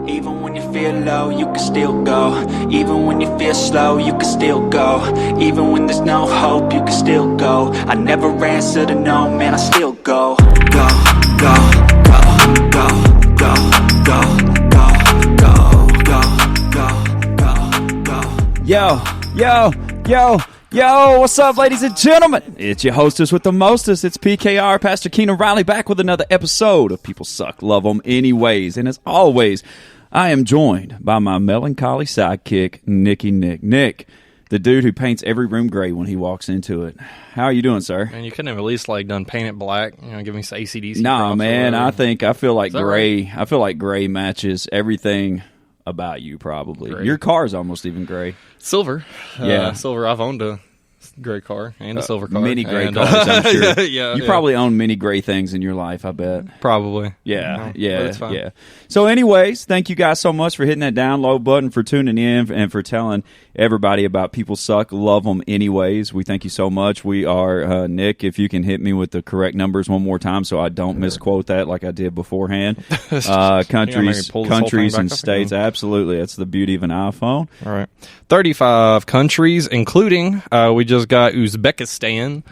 Even when you feel low, you can still go. Even when you feel slow, you can still go. Even when there's no hope, you can still go. I never answer to no, man, I still go. Go, go, go, go, go, go, go, go, go, go, go. Yo, what's up, ladies and gentlemen? It's your hostess with the mostest. It's PKR, Pastor Keenan Riley, back with another episode of People Suck, Love 'Em Anyways. And as always, I am joined by my melancholy sidekick, Nick, the dude who paints every room gray when he walks into it. How are you doing, sir? Man, you couldn't have at least done paint it black. Give me some ACDC. Nah, man, I feel like gray. Right? I feel like gray matches everything about you, probably. Gray. Your car is almost even gray. Silver. Yeah. Silver. I've owned a gray car and a silver car. Many gray and, cars, I'm sure. Yeah, you probably own many gray things in your life, I bet. Probably. Yeah. But it's fine. Yeah. So anyways, thank you guys so much for hitting that download button, for tuning in, and for telling everybody about People Suck, Love 'Em Anyways. We thank you so much. We are, Nick, if you can hit me with the correct numbers one more time so I don't misquote that like I did beforehand. Countries and states, absolutely. That's the beauty of an iPhone. All right. 35 countries, including, we just got Uzbekistan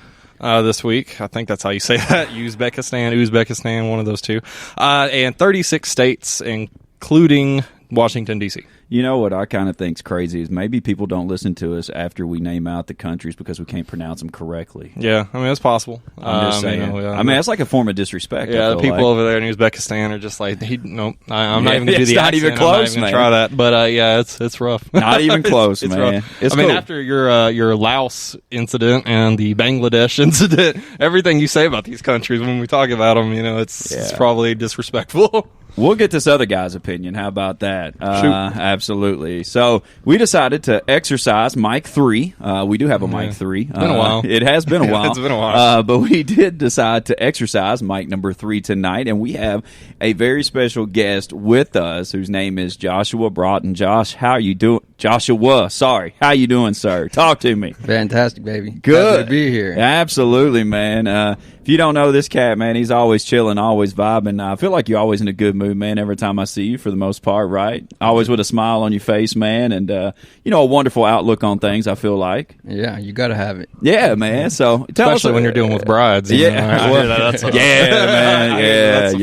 this week. I think that's how you say that. Uzbekistan, one of those two. And 36 states, including Washington, D.C. You know what I kind of think's crazy is maybe people don't listen to us after we name out the countries because we can't pronounce them correctly. Yeah, I mean, it's possible. I'm just saying. I mean, that's like a form of disrespect. Yeah, the people over there in Uzbekistan are just like, nope, I'm not even going to do the accent. It's not even close, I'm not man. even try that. But yeah, it's rough. Not even close, it's man. Rough. It's I mean, cool. after your Laos incident and the Bangladesh incident, everything you say about these countries when we talk about them, it's probably disrespectful. We'll get this other guy's opinion. How about that? Absolutely. So we decided to exercise Mic 3. We do have a Mic 3. It's been a while. It has been a while. It's been a while. But we did decide to exercise Mic number 3 tonight, and we have a very special guest with us whose name is Joshua Broughton. Josh, how are you doing? Joshua, sorry. How you doing, sir? Talk to me. Fantastic, baby. Good. Happy to be here. Absolutely, man. If you don't know this cat, man, he's always chilling, always vibing. I feel like you're always in a good mood, man, every time I see you for the most part, right? Always with a smile on your face, man, and, a wonderful outlook on things, I feel like. Yeah, you got to have it. Yeah, man. So tell us. Especially when you're dealing with brides. That's a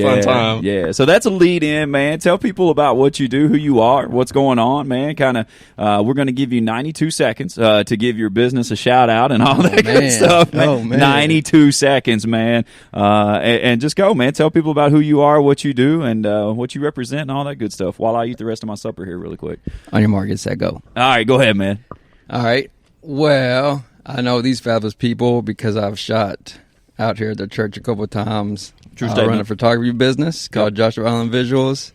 fun time. Yeah, so that's a lead in, man. Tell people about what you do, who you are, what's going on, man. Kind of, we're going to give you 92 seconds to give your business a shout out and all that good stuff, man. Oh, man. 92 seconds, man. And just go, man. Tell people about who you are, what you do, and what you represent, and all that good stuff while I eat the rest of my supper here really quick. On your mark, get set, go. All right, go ahead, man. All right. Well, I know these fabulous people because I've shot out here at their church a couple of times. True I statement. run a photography business called Joshua Allen Visuals.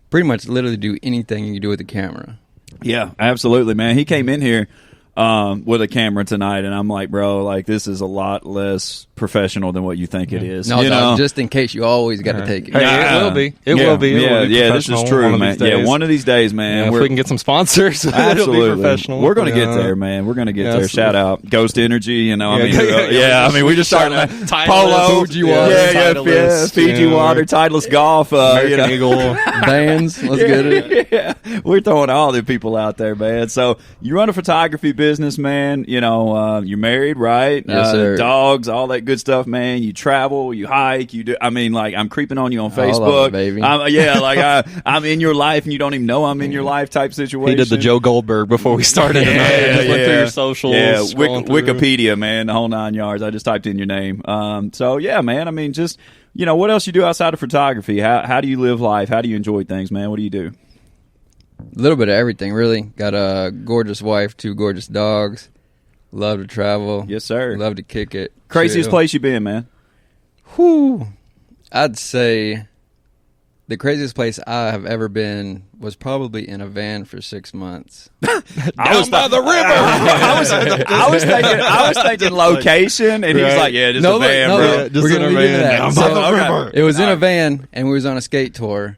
Pretty much literally do anything you can do with the camera. Yeah, absolutely, man. He came in here with a camera tonight, and I'm like, bro, like this is a lot less professional than what you think it is. No, just in case, you always got to take it. Hey, it will be. It will be. This is true, man. Yeah, one of these days, man. If we can get some sponsors, absolutely. it'll be professional. We're going to get there, man. We're going to get there. Shout out Ghost Energy. I mean, we just started Polo, Fiji water, Fiji water, Titleist Golf, American Eagle Vans. Let's get it. Yeah, we're throwing all the people out there, man. So you run a photography business, man. You're married, right? Yes, sir. Dogs, all that good stuff, man. You travel, you hike, you do. I mean, like I'm creeping on you on Facebook, all of it, baby. I'm in your life, and you don't even know I'm in your life type situation. He did the Joe Goldberg before we started tonight. Just went through your socials. Yeah, Wikipedia. Wikipedia, man, the whole 9 yards. I just typed in your name. So yeah, man. I mean, just what else you do outside of photography? How do you live life? How do you enjoy things, man? What do you do? A little bit of everything, really. Got a gorgeous wife, 2 gorgeous dogs. Love to travel. Yes, sir. Love to kick it. Craziest chill. place you been, man? Whew. I'd say the craziest place I have ever been was probably in a van for 6 months. Down by the river. I was thinking location, and he was like, "Yeah, just a van, bro. Just we're in a gonna leave it van. at that. Down by the river." It was in a van, and we was on a skate tour.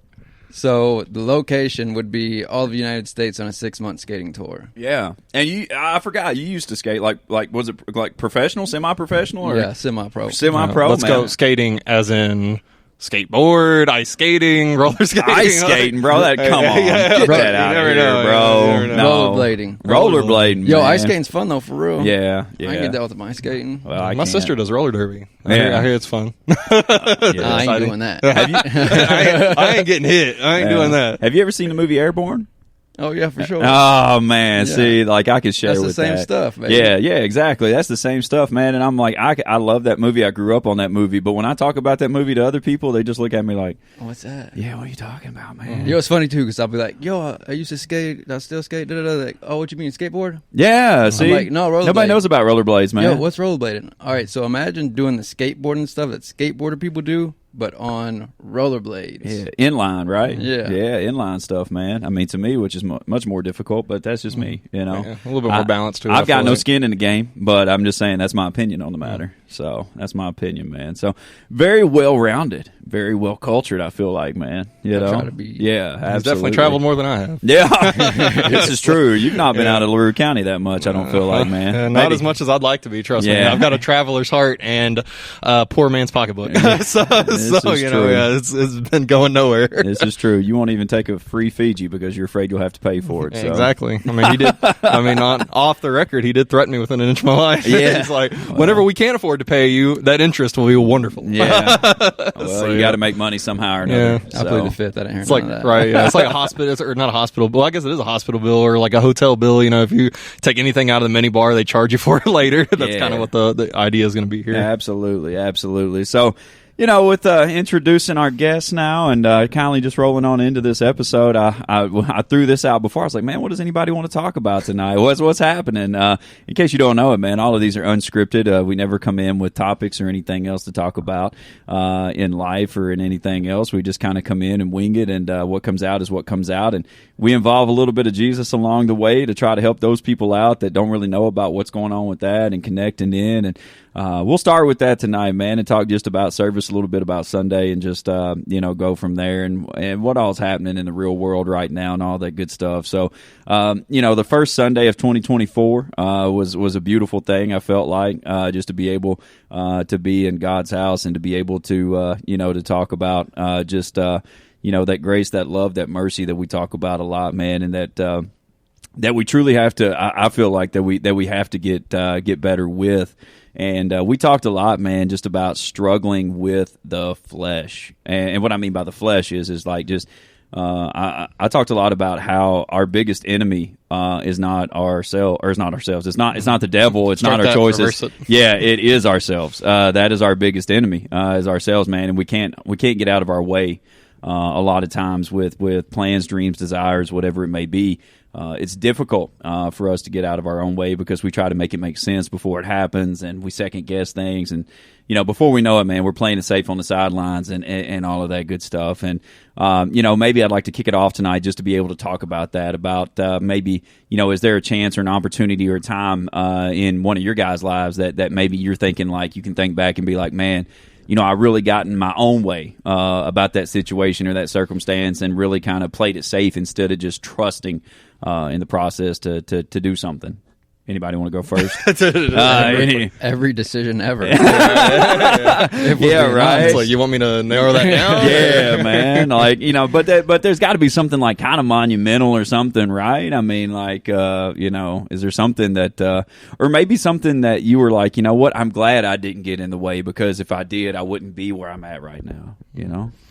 So the location would be all of the United States on a 6-month skating tour. Yeah, and I forgot you used to skate like was it like professional, semi-professional, or Yeah, semi-pro. Semi-pro. Let's man. go skating as in skateboard, ice skating, roller skating. Ice skating, bro. Come on. Get that out of here, bro. No. Rollerblading. Rollerblading. Yo, man. ice skating's fun though, for real. Yeah. I can get that with my ice skating. Well, I My can't. sister does roller derby. I hear it's fun. I ain't doing that. I ain't getting hit. I ain't doing that. Have you ever seen the movie Airborne? Oh yeah, for sure. Oh man, Yeah. see, like I could share That's the with same that. stuff, baby. Yeah, exactly. That's the same stuff, man. And I'm like, I love that movie. I grew up on that movie, but when I talk about that movie to other people, they just look at me like, Oh, what's that? "Yeah, what are you talking about, man?" You know, it's funny too because I'll be like, "Yo, I used to skate. I still skate." Like, oh, what you mean skateboard? Yeah, see, like, no, rollerblade. nobody knows about rollerblades, man. Yo, what's rollerblading? All right, so imagine doing the skateboarding stuff that skateboarder people do, but on rollerblades. Yeah, inline, right? Yeah. inline stuff, man. I mean, to me, which is much more difficult, but that's just me, you know. Yeah, a little bit more balance to it. I've I got feel no like. skin in the game, but I'm just saying that's my opinion on the matter. So that's my opinion, man. So very well rounded, very well cultured. I feel like, man. You know, try to be. Yeah, absolutely. He's definitely traveled more than I have. Yeah, this is true. You've not been out of LaRue County that much. I don't feel like, man. Not Maybe. as much as I'd like to be. Trust me. Yeah. I've got a traveler's heart and poor man's pocketbook. so is you know, true. yeah, it's been going nowhere. This is true. You won't even take a free Fiji because you're afraid you'll have to pay for it. So. Exactly. I mean, he did. I mean, off the record, he did threaten me within an inch of my life. Yeah. He's like, whenever we can't afford to pay you, that interest will be wonderful. Yeah. Well, So, you yeah. got to make money somehow or another. Yeah. I So. plead the fifth. I didn't hear It's like none of that. right, yeah. It's like a hospital, or not a hospital bill. I guess it is a hospital bill or like a hotel bill. You know, if you take anything out of the mini bar, they charge you for it later. That's Yeah. kind of what the idea is going to be here. Absolutely, absolutely. So, you know, with introducing our guests now and kindly just rolling on into this episode, I threw this out before. I was like, man, what does anybody want to talk about tonight? What's happening? In case you don't know it, man, all of these are unscripted. We never come in with topics or anything else to talk about in life or in anything else. We just kind of come in and wing it, and what comes out is what comes out. And we involve a little bit of Jesus along the way to try to help those people out that don't really know about what's going on with that and connecting in. And we'll start with that tonight, man, and talk just about service, a little bit about Sunday, and just go from there and what all's happening in the real world right now and all that good stuff. So, the first Sunday of 2024 was a beautiful thing. I felt like just to be able to be in God's house and to be able to to talk about that grace, that love, that mercy that we talk about a lot, man, and that we truly have to. I feel like that we have to get better with. And we talked a lot, man, just about struggling with the flesh. And what I mean by the flesh is like just I talked a lot about how our biggest enemy is not ourselves, or it's not ourselves. It's not the devil. It's Start not our that, choices. reverse it. Yeah, it is ourselves. That is our biggest enemy, is ourselves, man. And we can't get out of our way a lot of times with plans, dreams, desires, whatever it may be. It's difficult for us to get out of our own way because we try to make it make sense before it happens, and we second guess things. And before we know it, man, we're playing it safe on the sidelines and all of that good stuff. And maybe I'd like to kick it off tonight just to be able to talk about that. About maybe is there a chance or an opportunity or a time in one of your guys' lives that maybe you're thinking like you can think back and be like, man, I really got in my own way about that situation or that circumstance and really kind of played it safe instead of just trusting in the process to do something. Anybody want to go first? Every decision ever. Yeah, right. It's like, you want me to narrow that down? Yeah, man. Like, but there's got to be something like kind of monumental or something, right? I mean, like, is there something that, or maybe something that you were like, you know what? I'm glad I didn't get in the way because if I did, I wouldn't be where I'm at right now.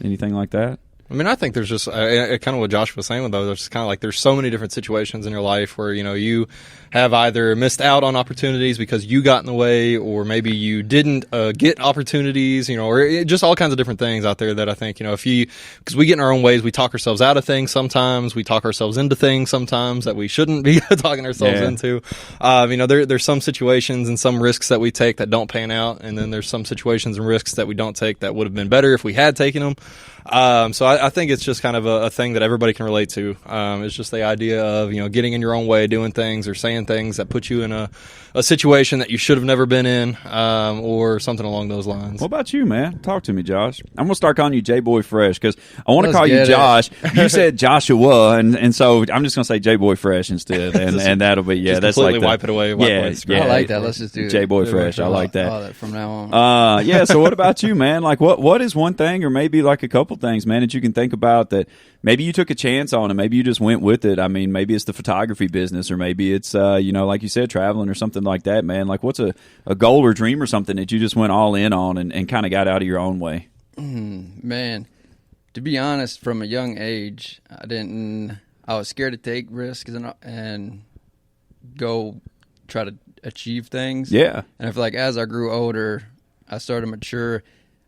Anything like that? I mean, I think there's just kind of what Josh was saying, though. There's kind of like there's so many different situations in your life where, you have either missed out on opportunities because you got in the way, or maybe you didn't get opportunities, or just all kinds of different things out there that I think, because we get in our own ways, we talk ourselves out of things sometimes, we talk ourselves into things sometimes that we shouldn't be talking ourselves into. There's some situations and some risks that we take that don't pan out, and then there's some situations and risks that we don't take that would have been better if we had taken them. So I think it's just kind of a thing that everybody can relate to. It's just the idea of, getting in your own way, doing things or saying things that put you in a situation that you should have never been in, or something along those lines. What about you, man? Talk to me, Josh. I'm gonna start calling you J-Boy Fresh because I want to Let's call you get it. Josh. You said Joshua, and so I'm just gonna say J-Boy Fresh instead, and that'll be Just that's completely like wipe it away. Wipe away the screen. I like that. Let's just do J-Boy Fresh. I like that. All that from now on. Yeah. So what about you, man? Like, what is one thing, or maybe like a couple things, man, that you can think about that maybe you took a chance on, and maybe you just went with it. I mean, maybe it's the photography business, or maybe it's like you said, traveling or something like that, man. Like, what's a goal or dream or something that you just went all in on and kind of got out of your own way? Man, to be honest, from a young age, I was scared to take risks and go try to achieve things. Yeah. And I feel like as I grew older, I started to mature.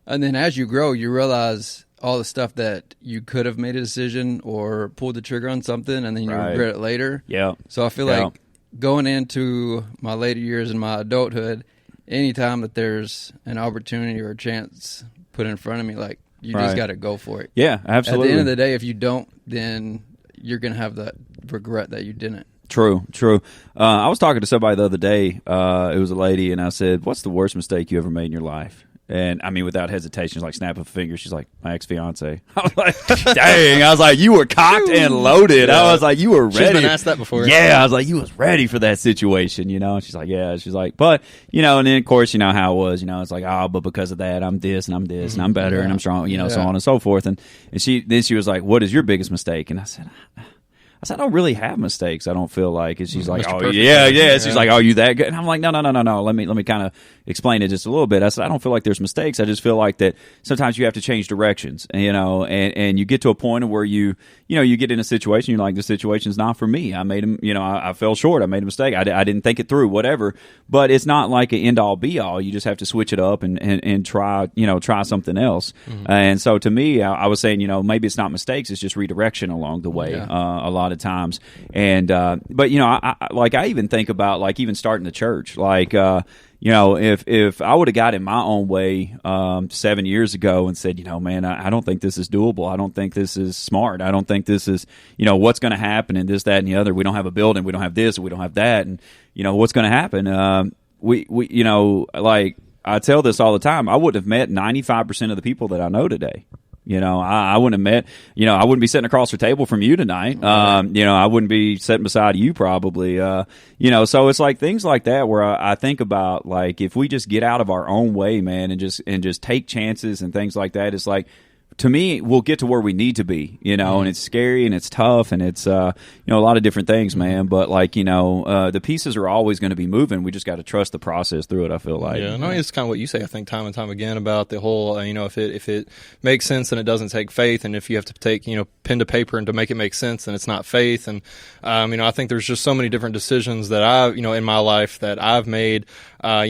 And then as you grow, you realize all the stuff that you could have made a decision or pulled the trigger on something, and then you regret it later. Yeah. So I feel like going into my later years in my adulthood, anytime that there's an opportunity or a chance put in front of me, like, you just got to go for it. Yeah, absolutely. At the end of the day, if you don't, then you're going to have that regret that you didn't. True. I was talking to somebody the other day. It was a lady, and I said, "What's the worst mistake you ever made in your life?" And I mean, without hesitation, she's like, snap of a finger. She's like, my ex-fiance. I was like, dang. I was like, you were cocked and loaded. Yeah. I was like, you were ready. She's been asked that before. Yeah, I was like, you was ready for that situation, And she's like, yeah. She's like, but, and then, of course, how it was, it's like, oh, but because of that, I'm this and I'm this and I'm better and I'm strong, so on and so forth. And she was like, what is your biggest mistake? And I said, I don't really have mistakes. I don't feel like. And she's like, oh, yeah. She's like, oh, you that good? And I'm like, no. Let me kind of explain it just a little bit. I said, I don't feel like there's mistakes. I just feel like that sometimes you have to change directions, and you get to a point where you get in a situation, you're like, this situation's not for me. I made him, I fell short. I made a mistake. I didn't think it through, whatever. But it's not like an end all be all. You just have to switch it up and try, try something else. Mm-hmm. And so to me, I was saying, maybe it's not mistakes. It's just redirection along the way. A lot of times. And but I even think about like even starting the church, like if I would have got in my own way 7 years ago and said, man, I don't think this is doable. I don't think this is smart. I don't think this is what's going to happen and this, that, and the other. We don't have a building. We don't have this. We don't have that. And what's going to happen? We like I tell this all the time. I wouldn't have met 95% of the people that I know today. I wouldn't have met, I wouldn't be sitting across the table from you tonight. I wouldn't be sitting beside you probably. So it's like things like that where I think about, like, if we just get out of our own way, man, and just take chances and things like that, it's like, to me, we'll get to where we need to be, and it's scary and it's tough and it's, a lot of different things, man. But like, the pieces are always going to be moving. We just got to trust the process through it. I feel like. Yeah, no, it's kind of what you say. I think time and time again about the whole, if it makes sense and it doesn't take faith, and if you have to take, pen to paper and to make it make sense, then it's not faith. And I think there's just so many different decisions that I, in my life that I've made. I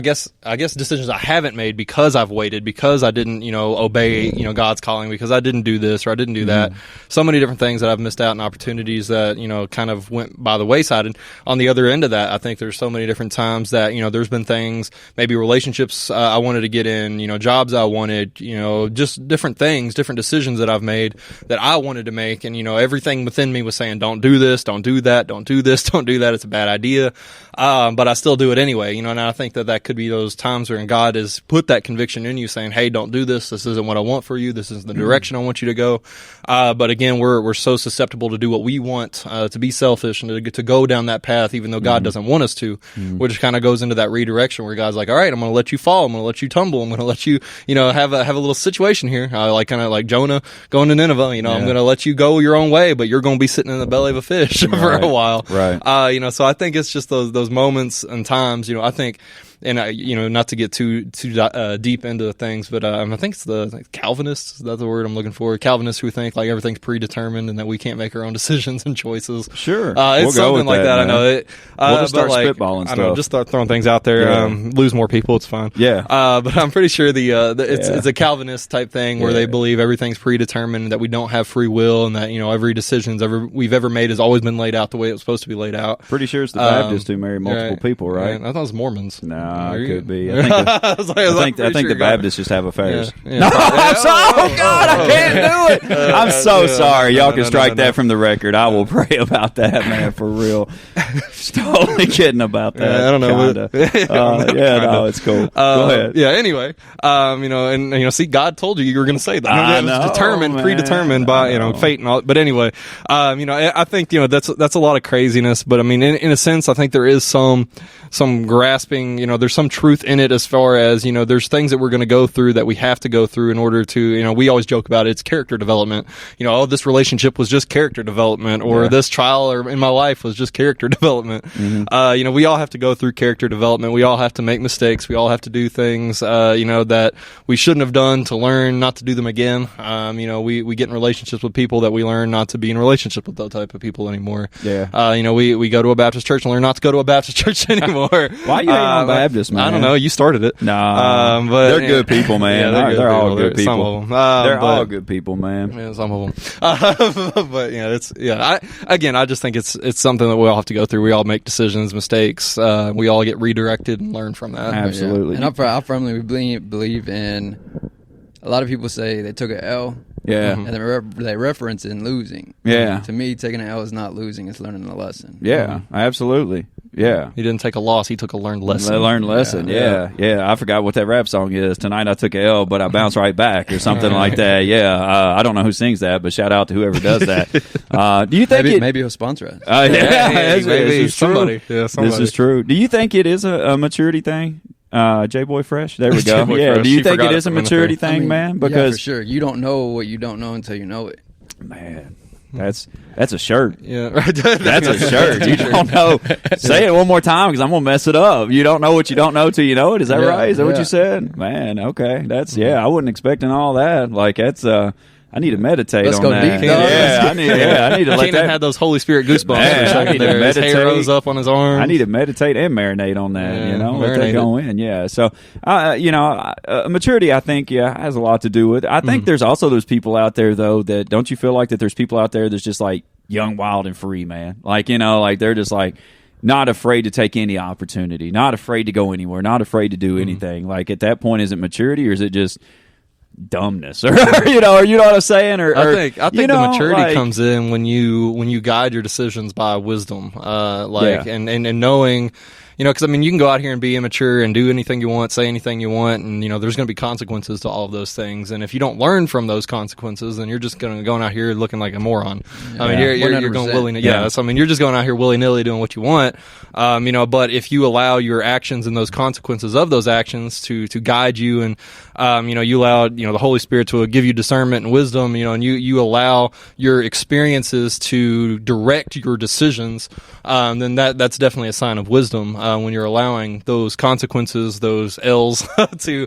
guess decisions I haven't made because I've waited, because I didn't, obey, God's calling, because I didn't do this or I didn't do that. So many different things that I've missed out on, opportunities that, kind of went by the wayside. And on the other end of that, I think there's so many different times that, there's been things, maybe relationships I wanted to get in, jobs I wanted, just different things, different decisions that I've made that I wanted to make. And, everything within me was saying, don't do this, don't do that, don't do this, don't do that. It's a bad idea. But I still do it anyway, and I think that could be those times where God has put that conviction in you saying, hey, don't do this. This isn't what I want for you. This isn't the direction I want you to go. But again, we're so susceptible to do what we want, to be selfish and to go down that path, even though God doesn't want us to, which kind of goes into that redirection where God's like, all right, I'm going to let you fall. I'm going to let you tumble. I'm going to let you, have a little situation here. Like kind of like Jonah going to Nineveh, I'm going to let you go your own way, but you're going to be sitting in the belly of a fish for a while. Right. So I think it's just those moments and times, I think, and not to get too deep into things, but I think it's the Calvinists. That's the word I'm looking for. Calvinists who think like everything's predetermined and that we can't make our own decisions and choices. Sure, it's something like that. I know it. We'll just start spitballing stuff. I know, just start throwing things out there. Lose more people. It's fine. Yeah. But I'm pretty sure it's a Calvinist type thing where they believe everything's predetermined, that we don't have free will, and that every decision we've ever made has always been laid out the way it was supposed to be laid out. Pretty sure it's the Baptists who marry multiple people, right? I thought it was Mormons. No. No, There it you could go. be. I think the Baptists just have affairs. Yeah. No, I'm sorry. Oh God, I can't do it. I'm so sorry. Y'all can strike that from the record. I will pray about that, man, for real. Totally kidding about that. Yeah, I don't know. No, it's cool. Go ahead. Yeah. Anyway, see, God told you were going to say that. I It was know, determined, man. predetermined by fate and all. But anyway, I think that's a lot of craziness. But I mean, in a sense, I think there is some grasping. There's some truth in it as far as there's things that we're going to go through that we have to go through in order to. We always joke about it. It's character development. This relationship was just character development, or this trial or in my life was just character development. Mm-hmm. We all have to go through character development. We all have to make mistakes. We all have to do things, that we shouldn't have done to learn not to do them again. We get in relationships with people that we learn not to be in relationship with those type of people anymore. Yeah. We go to a Baptist church and learn not to go to a Baptist church anymore. Why are you hating on Baptists, man? I don't know. You started it. No, but they're good people, man. Yeah, they're all good people. Some of them. They're all good people, man. Yeah, some of them. But I just think it's something that we all have to go through. We all make decisions, mistakes. We all get redirected and learn from that. Absolutely. And I firmly believe in. A lot of people say they took an L. Yeah. And they reference in losing. Yeah. To me, taking an L is not losing; it's learning a lesson. Yeah, absolutely. Yeah. He didn't take a loss; he took a learned lesson. A learned lesson. Yeah. I forgot what that rap song is. Tonight I took a L, but I bounced right back, or something like that. Yeah. I don't know who sings that, but shout out to whoever does that. Do you think maybe he'll sponsor us? Maybe this is somebody. True. Yeah, somebody. This is true. Do you think it is a maturity thing? J-Boy Fresh. There we go. J-Boy Yeah. Fresh. Do you She think it forgot is a it from maturity in the thing, man? Yeah, Because for sure. You don't know what you don't know until you know it. man, that's a shirt. Yeah, That's a shirt. You don't know. Say it one more time because I'm gonna mess it up. You don't know what you don't know till you know it. Is that Yeah, right? Is that what yeah. you said? Man, okay. That's I wasn't expecting all that. Like that's I need to meditate Let's on go that. deep, dog. I need to let Kenan that. had those Holy Spirit goosebumps Man, for a I second need to there. His hair meditate. rose up on his arm. I need to meditate and marinate on that. Yeah, Let that go in. Yeah. So, maturity, I think, has a lot to do with it. I think there's also those people out there though that don't you feel like that there's people out there that's just like young, wild, and free, man. Like like they're just like not afraid to take any opportunity, not afraid to go anywhere, not afraid to do anything. Like at that point, is it maturity or is it just dumbness, or you know what I'm saying? I think the maturity like, comes in when you guide your decisions by wisdom, and knowing. Because you can go out here and be immature and do anything you want, say anything you want, and there's going to be consequences to all of those things. And if you don't learn from those consequences, then you're just going out here looking like a moron. You're going willy nilly. Yeah. So you're just going out here willy nilly doing what you want. But if you allow your actions and those consequences of those actions to guide you, and you allow the Holy Spirit to give you discernment and wisdom, and you allow your experiences to direct your decisions, then that's definitely a sign of wisdom. When you're allowing those consequences, those L's to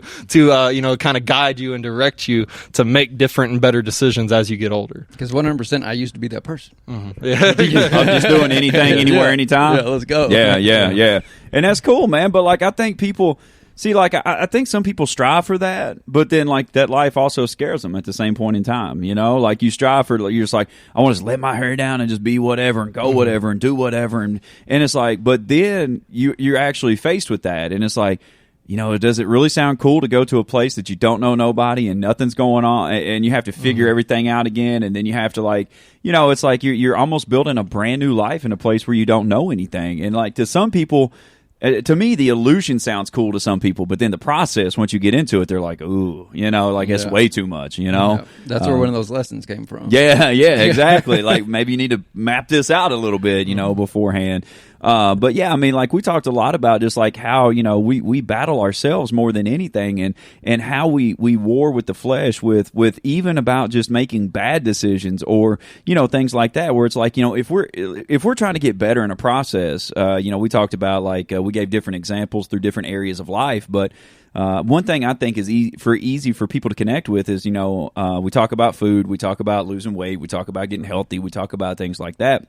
kind of guide you and direct you to make different and better decisions as you get older. Because 100%, I used to be that person. I'm just doing anything, anywhere, anytime. Yeah, let's go. Yeah. And that's cool, man. But like, I think people see, like, I think some people strive for that, but then like that life also scares them at the same point in time. Like you strive for, you're just like, I want to just let my hair down and just be whatever and go whatever and do whatever, and it's like, but then you're actually faced with that, and it's like, does it really sound cool to go to a place that you don't know nobody and nothing's going on, and you have to figure everything out again, and then you have to like, it's like you're almost building a brand new life in a place where you don't know anything, and like to some people. To me, the illusion sounds cool to some people, but then the process, once you get into it, they're like, ooh, it's way too much, Yeah. That's where one of those lessons came from. Yeah, exactly. Like maybe you need to map this out a little bit, beforehand. But yeah, like we talked a lot about just like how, we battle ourselves more than anything, and how we war with the flesh with even about just making bad decisions or, things like that, where it's like, if we're trying to get better in a process, we talked about like, we gave different examples through different areas of life, but one thing I think is easy for people to connect with is, we talk about food, we talk about losing weight, we talk about getting healthy, we talk about things like that.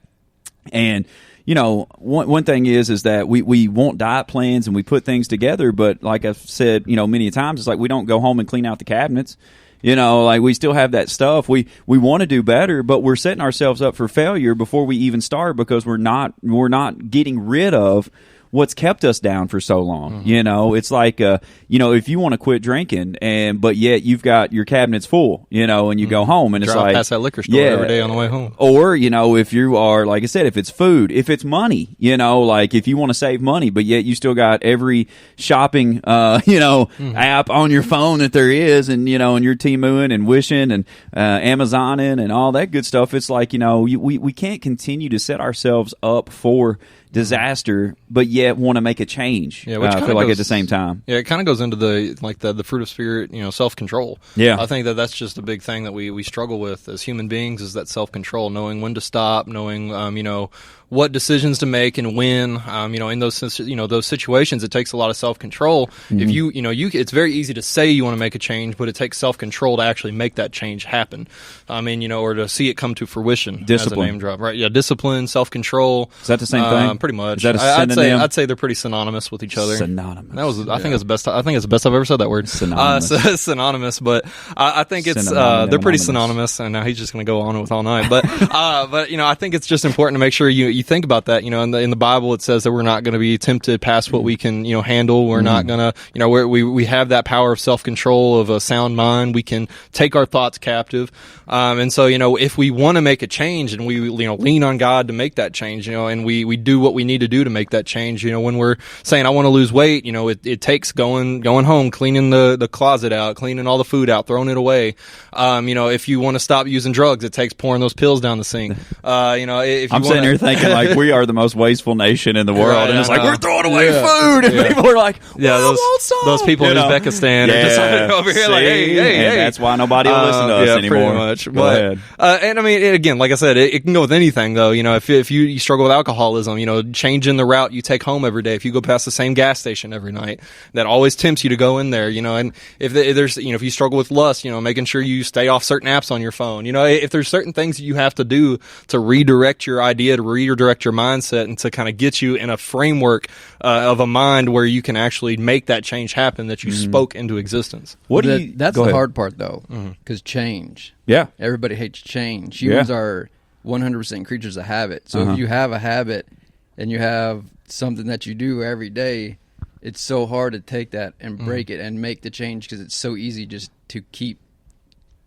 And, one thing is that we want diet plans and we put things together, but like I've said, many times, it's like we don't go home and clean out the cabinets. Like we still have that stuff. We want to do better, but we're setting ourselves up for failure before we even start because we're not getting rid of what's kept us down for so long. You know, it's like, if you want to quit drinking but yet you've got your cabinets full, and you go home and it's Drive like past that liquor store every day on the way home. Or, if you are, like I said, if it's food, if it's money, like if you want to save money, but yet you still got every shopping, app on your phone that there is, and, and you're Temuing and Wishing and Amazoning and all that good stuff. It's like, we can't continue to set ourselves up for disaster, but yet want to make a change. Yeah, which I feel like at the same time. Yeah, it kind of goes into the fruit of spirit, self-control. Yeah, I think that's just a big thing that we struggle with as human beings, is that self-control, knowing when to stop, knowing what decisions to make and when. In those those situations, it takes a lot of self-control. Mm-hmm. If you it's very easy to say you want to make a change, but it takes self-control to actually make that change happen. Or to see it come to fruition. Discipline. As a name drop, right? Yeah, discipline, self-control. Is that the same thing? Pretty much. Is that a synonym? I'd say they're pretty synonymous with each other. Synonymous. That was, I think it's the best. I think it's the best I've ever said that word. Synonymous. Synonymous, but I think it's they're pretty synonymous. And now he's just going to go on with all night. But I think it's just important to make sure you think about that. In the Bible it says that we're not going to be tempted past what we can handle. We're not going to we have that power of self control of a sound mind. We can take our thoughts captive. And so if we want to make a change and we lean on God to make that change, and we do what we need to do to make that change. When we're saying I want to lose weight, it takes going home, cleaning the closet out, cleaning all the food out, throwing it away. If you want to stop using drugs, it takes pouring those pills down the sink. If I'm sitting here thinking like we are the most wasteful nation in the world, Right, and it's I like know. we're throwing away food, and people are like, those people in Uzbekistan are just over here like, hey, and that's why nobody will listen to us anymore. Pretty much. Go But ahead. and again, like I said, it can go with anything though. If you struggle with alcoholism, changing the route you take home every day. If you go past the same gas station every night, that always tempts you to go in there. And if there's if you struggle with lust, making sure you stay off certain apps on your phone. If there's certain things that you have to do to redirect your idea, to redirect your mindset, and to kind of get you in a framework of a mind where you can actually make that change happen that you spoke into existence. That's go the ahead. hard part, though, because change. Yeah. Everybody hates change. Humans are 100% creatures of habit. So if you have a habit and you have something that you do every day, it's so hard to take that and break it and make the change, because it's so easy just to keep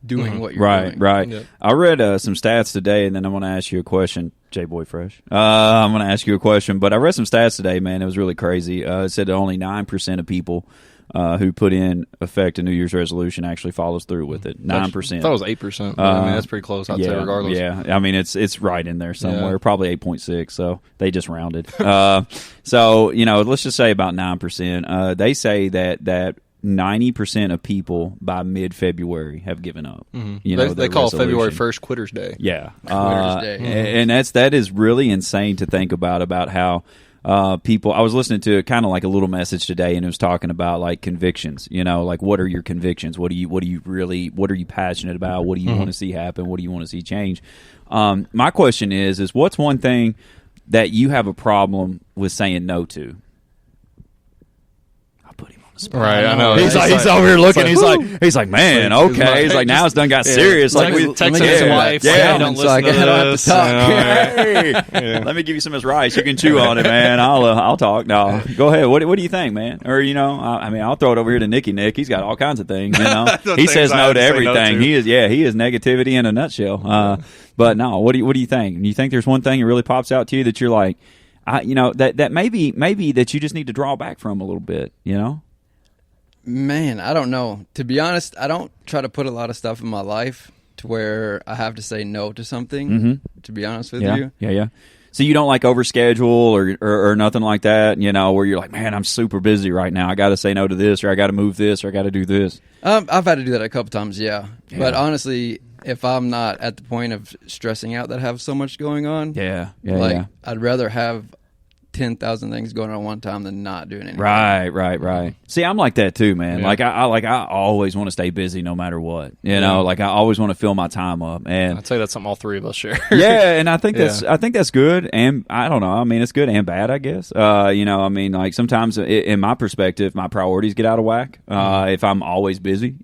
doing what you're doing. Right. Yep. I read some stats today, and then I'm going to ask you a question. J-Boy Fresh. I'm going to ask you a question, but I read some stats today, man. It was really crazy. It said that only 9% of people who put in effect a New Year's resolution actually follows through with it. 9%. I thought it was 8%. That's pretty close, I'd say, regardless. Yeah, I mean, it's right in there somewhere, probably 8.6, so they just rounded. So, let's just say about 9%. They say that 90% of people by mid-February have given up. They call February 1st Quitter's Day. Yeah. Quitter's Day. And that is really insane to think about how people. I was listening to kind of like a little message today, and it was talking about like convictions. Like what are your convictions? What are you passionate about? What do you want to see happen? What do you want to see change? My question is what's one thing that you have a problem with saying no to? Right, I know. He's over here looking. He's like, man, okay. He's like, now it's done got serious. Like we texting his wife. Yeah, don't so I listen to don't have this. to talk. Hey, let me give you some of this rice. You can chew on it, man. I'll talk. No, go ahead. What do you think, man? Or I'll throw it over here to Nicky Nick. He's got all kinds of things. He says no to everything. He is negativity in a nutshell. But no, what do you think? Do you think there's one thing that really pops out to you that you're like, that maybe that you just need to draw back from a little bit, Man, I don't know. To be honest, I don't try to put a lot of stuff in my life to where I have to say no to something, to be honest with you. Yeah. So you don't like overschedule or nothing like that, where you're like, man, I'm super busy right now. I got to say no to this, or I got to move this, or I got to do this. I've had to do that a couple times, yeah. But honestly, if I'm not at the point of stressing out that I have so much going on, I'd rather have 10,000 things going on one time than not doing anything. Right. See, I'm like that too, man. Yeah. I always want to stay busy no matter what. Like I always want to fill my time up. And I'd say that's something all three of us share. Yeah, and I think that's good. And I don't know. I mean, it's good and bad, I guess. Like sometimes in my perspective, my priorities get out of whack if I'm always busy.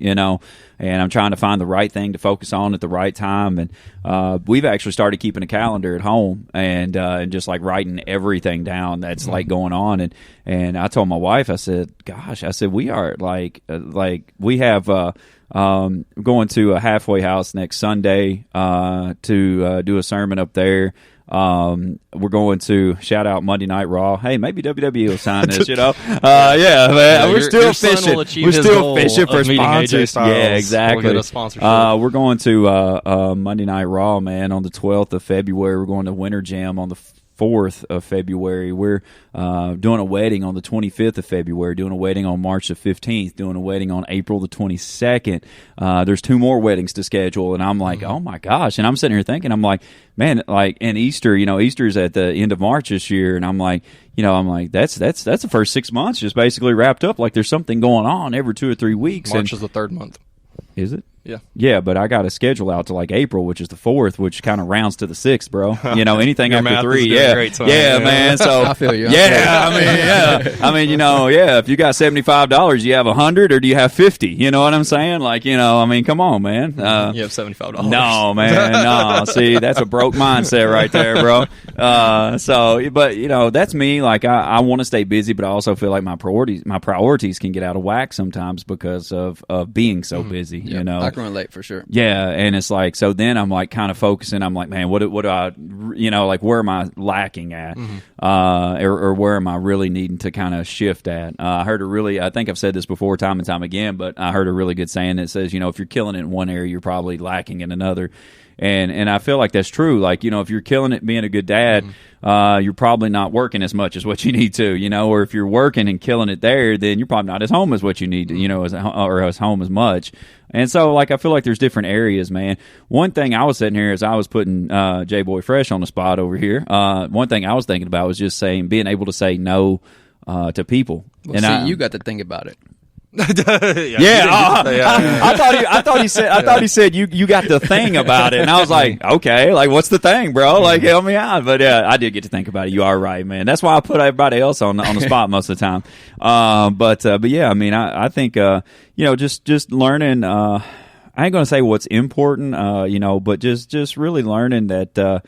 and I'm trying to find the right thing to focus on at the right time. And we've actually started keeping a calendar at home and just like writing everything down that's like going on. And I told my wife, I said, gosh, I said, we are like we have going to a halfway house next Sunday to do a sermon up there. We're going to shout out Monday Night Raw. Hey, maybe WWE will sign this, Yeah, man. We're still fishing. We're still fishing for sponsors. Yeah, exactly. We'll get a sponsorship. We're going to Monday Night Raw, man, on the 12th of February. We're going to Winter Jam on the 4th of February. We're doing a wedding on the 25th of February, doing a wedding on March the 15th, doing a wedding on April the 22nd. There's 2 more weddings to schedule, and I'm like, oh my gosh. And I'm sitting here thinking, I'm like, man, like, and Easter, Easter's at the end of March this year, and I'm like, that's the first 6 months just basically wrapped up. Like there's something going on every 2 or 3 weeks. March is the 3rd month. Is it? Yeah. Yeah, but I got a schedule out to like April, which is the 4th, which kind of rounds to the 6th, bro. Anything after 3. Yeah, man. So I feel you. I mean, if you got $75, you have 100 or do you have 50? You know what I'm saying? Like, come on, man. You have $75. No, man. No. See, that's a broke mindset right there, bro. But that's me. Like I want to stay busy, but I also feel like my priorities can get out of whack sometimes because of being so busy, I can relate for sure. Yeah, and it's like, so then I'm like kind of focusing. I'm like, man, what do I, like where am I lacking at, or where am I really needing to kind of shift at? I think I've said this before time and time again, but I heard a really good saying that says, if you're killing it in one area, you're probably lacking in another. And I feel like that's true. Like, if you're killing it being a good dad, you're probably not working as much as what you need to, or if you're working and killing it there, then you're probably not as home as what you need to, or as home as much. And so, like, I feel like there's different areas, man. One thing I was sitting here as I was putting J-Boy Fresh on the spot over here, one thing I was thinking about was just being able to say no to people. Well, and you got to think about it. I thought he said you got the thing about it, and I was like, okay, like what's the thing, bro? Like help me out. But yeah, I did get to think about it. You are right, man. That's why I put everybody else on the spot most of the time. But yeah, I mean, I think just learning. I ain't gonna say what's important, but just really learning that.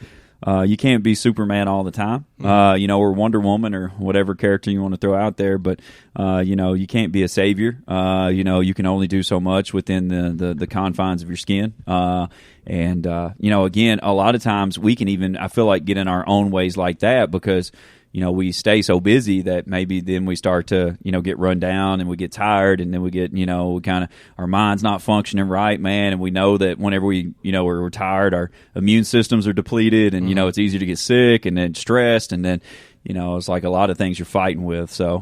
You can't be Superman all the time, or Wonder Woman or whatever character you want to throw out there. But, you can't be a savior. You can only do so much within the confines of your skin. Again, a lot of times we can even, I feel like, get in our own ways like that because, we stay so busy that maybe then we start to, get run down and we get tired and then we get, our mind's not functioning right, man. And we know that whenever we're tired, our immune systems are depleted and, it's easy to get sick and then stressed and then, it's like a lot of things you're fighting with. So,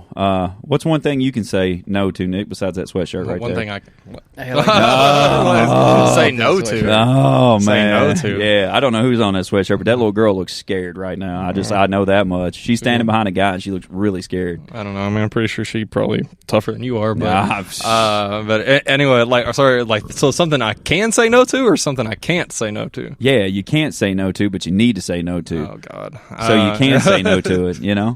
what's one thing you can say no to, Nick, besides that sweatshirt right one there? One thing I can say no to. Oh, man. Say no to. Yeah, I don't know who's on that sweatshirt, but that little girl looks scared right now. I know that much. She's standing behind a guy, and she looks really scared. I don't know. I mean, I'm pretty sure she's probably tougher than you are. But, but anyway, so something I can say no to or something I can't say no to? Yeah, you can't say no to, but you need to say no to. Oh, God. So you can say no to it. No,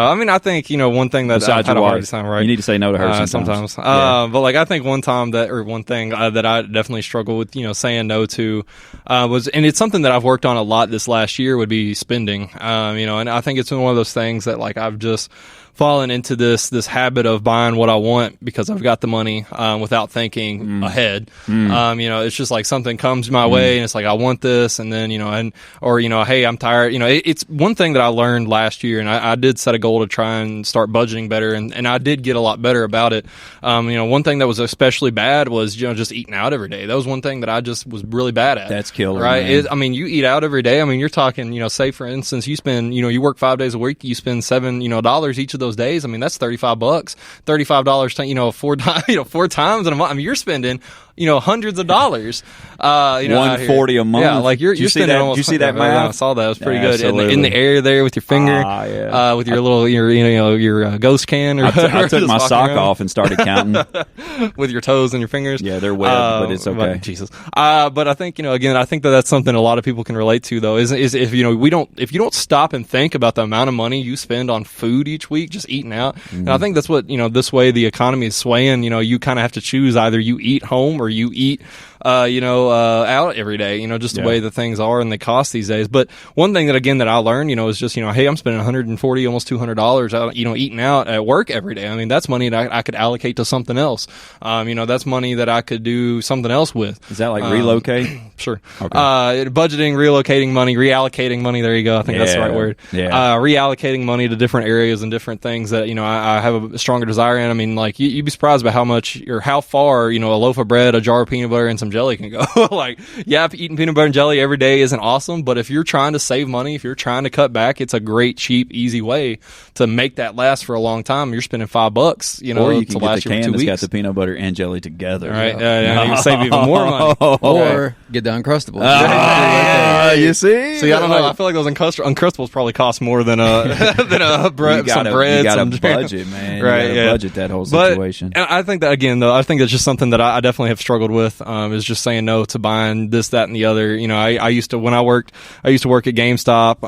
I mean, I think, one thing that besides I've had your a hard wife, time, right? You need to say no to her sometimes. Yeah. But like, I think one thing that I definitely struggle with, saying no to, was, and it's something that I've worked on a lot this last year, would be spending, and I think it's one of those things that like I've just fallen into this habit of buying what I want because I've got the money, without thinking ahead. It's just like something comes my way and it's like, I want this. And then, hey, I'm tired. It's one thing that I learned last year, and I did set a goal to try and start budgeting better. And I did get a lot better about it. One thing that was especially bad was, just eating out every day. That was one thing that I just was really bad at. That's killer. Right. You eat out every day. I mean, you're talking, say for instance, you spend, you work 5 days a week, you spend $7, each of those days. I mean, that's $35. $35 four times in a month. I mean, you're spending hundreds of dollars. $140 a month. Yeah, like you're spending almost. Did you see that math? I saw that. It was pretty good. Absolutely. In the air there with your finger, with your little your ghost can. Or I took my sock off and started counting with your toes and your fingers. Yeah, they're webbed, but it's okay. Jesus. But I think again, I think that's something a lot of people can relate to though. Is if you don't stop and think about the amount of money you spend on food each week, just eating out. And I think that's what this way the economy is swaying. You kind of have to choose either you eat home or you eat, out every day, just the way that things are and they cost these days. But one thing that I learned, is just, hey, I'm spending $140, almost $200 out, eating out at work every day. I mean, that's money that I could allocate to something else. That's money that I could do something else with. Is that like relocate? Sure. Okay. Budgeting, relocating money, reallocating money. There you go. I think that's the right word. Yeah. Reallocating money to different areas and different things that, I have a stronger desire in. I mean, like, you'd be surprised by how much or how far, a loaf of bread, a jar of peanut butter, and some jelly can go. Like, yeah, eating peanut butter and jelly every day isn't awesome, but if you're trying to save money, if you're trying to cut back, it's a great, cheap, easy way to make that last for a long time. You're spending $5, or you can to get last the you for can 2 that's weeks. got the peanut butter and jelly together. Right. You can save even more money. Or get the Uncrustables. You see? See, I don't know. I feel like those Uncrustables probably cost more than a bread, some bread. You got some to budget, man. Right, you got to budget that whole But situation. I think that, again, though, I think that's just something that I definitely have struggled with, is just saying no to buying this, that, and the other. I used to, when I work at GameStop,